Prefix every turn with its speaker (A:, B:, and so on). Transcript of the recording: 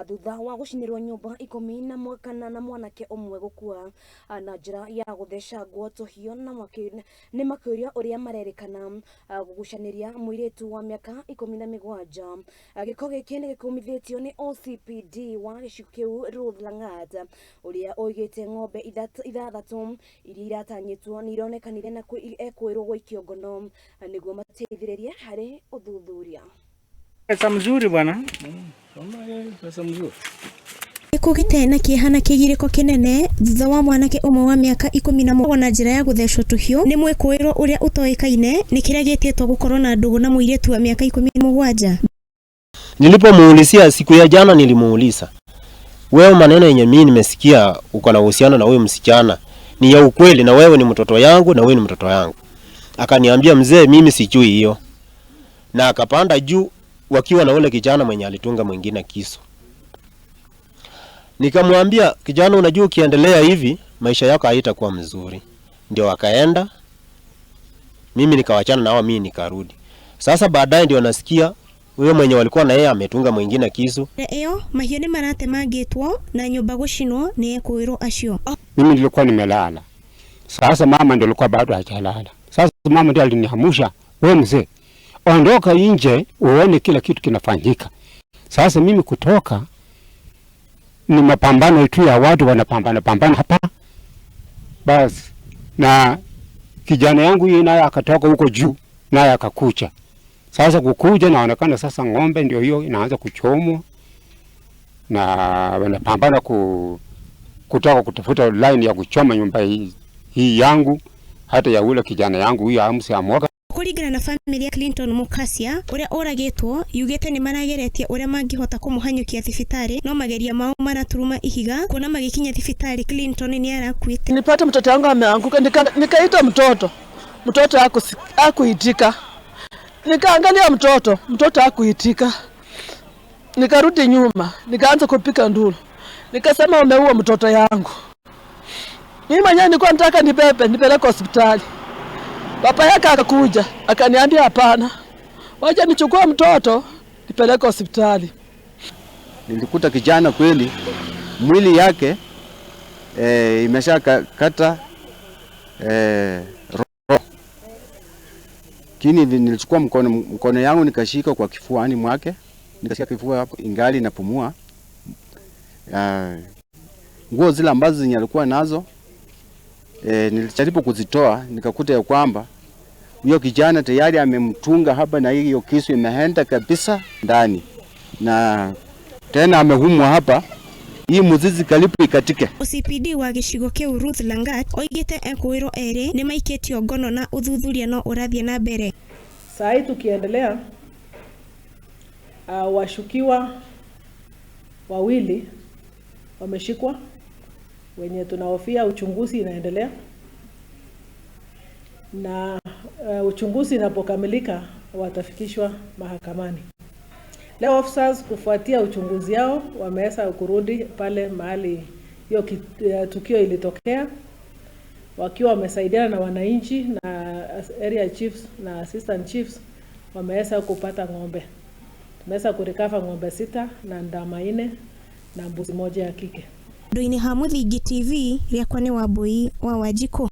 A: thutha wa gucinirwo nyumba 10 na mwanake umwe gukua na njira ya gutheca ngwatohio na ni makiuria uria marerikana gugucaniria muiritu wa miaka 17 giko giki ni gikumithitio ni OCPD wa gicigo kiu Ruth Langat uria oigite ng'ombe ithathatu iria iratanyitwo ni ironekanire na ekwirwo gũikio ngono niguo mateithĩrĩrie harĩ uthuthuria.
B: Pesa mzuri bwana. Pesa mzuri.
C: Kugite na kihana kigiriko kinene thutha wa mwanake umwe wa miaka 11 na njira ya guthecwo tuhio ni mwikuirwo uria utoikaine ni kiria gitietwo gukorwo na ndugu na muiritu wa miaka 17.
D: Nilipomuulizia siku ya jana, nilimuuliza, wewe maneno yenye mimi nimesikia uko na uhusiano na huyo msichana ni ya ukweli, na wewe ni mtoto yangu na wewe ni mtoto yangu? Akaniambia, mzee, mimi sijui hiyo. Na akapanda juu wakiwa na ule kijana mwenye alitunga mwingine kisu. Nikamwambia, kijana, unajua ukiendelea hivi maisha yako haitakuwa mzuri. Ndio akaenda, mimi nikawachana nao, mimi nikarudi. Sasa baadaye ndio nasikia wewe mwenye walikuwa na yeye ametunga mwingine kisu.
C: Eyo mahiũ nĩ maratemangĩtwo na nyumba gũcinwo ni ekwirwo acio.
E: Mimi nilikuwa nimelala. Sasa mama ndio alikuwa bado hajalala. Sasa mama ndio alinihamusha, wewe mzee, ondoka nje uone kila kitu kinafanyika. Sasa mimi kutoka ni mapambano tu ya watu wanapambana hapa. Basi na kijana yangu yeye naye akatoka huko juu naye akakucha. Sasa kukuja naonekana sasa ng'ombe ndio hiyo inaanza kuchomwa na wanapambana kutaka kutafuta line ya kuchoma nyumba hii yangu, hata ya ule kijana yangu huyu amsi amwoga.
C: Kuringana na family ya Clinton Mukasia uria oragitwo yugite ni marageretie uria mangihota kumuhanyukia thibitari no mageria mao maraturuma ihiga kuna magikinya thibitari. Clinton ni arakuite.
F: Nilipata mtoto wangu ameanguka, nikaita mtoto hakuitika. Nikaangalia mtoto hakuitika. Nikarudi nyuma, nikaanza kupika nduru. Nikasema umeua mtoto yangu. Mimi mwenyewe nilikuwa nataka nipeleke hospitali. Papa yake akakuja, akaniambia hapana, wacha nichukue mtoto nipeleke hospitali.
G: Nilikuta kijana kweli mwili yake imesha kata roho. Kini nilichukua mkono yangu nikashika kwa kifuani mwake, nikashika kifua hapo ingali napumua. Nguo zile ambazo alikuwa nazo nilijaribu kuzitoa, nikakuta ya kwamba huyo kijana tayari amemtunga hapa na hiyo kisu imeenda kabisa ndani. Na tena amehumwa hapa, hii muzizi karibu ikatike.
C: OCPD wa gicigo kiu Ruth Langat oigite ekwirwo eri ni maiketio ngono na uthuthuria no urathie na mbere.
F: Sasa tukiendelea, washukiwa wawili wameshikwa wenye tunahofia uchunguzi inaendelea, na uchunguzi unapokamilika watafikishwa mahakamani. Leo officers kufuatia uchunguzi yao wameweza kurudi pale mahali hiyo tukio ilitokea, wakiwa wamesaidiana na wananchi na area chiefs na assistant chiefs wameweza kupata ng'ombe. Tumeweza kurecover ng'ombe 6 na ndama 4 na mbuzi 1 ya kike.
C: Ndoini ha Muthingi TV riakwa ni Wambui wa Wanjiku.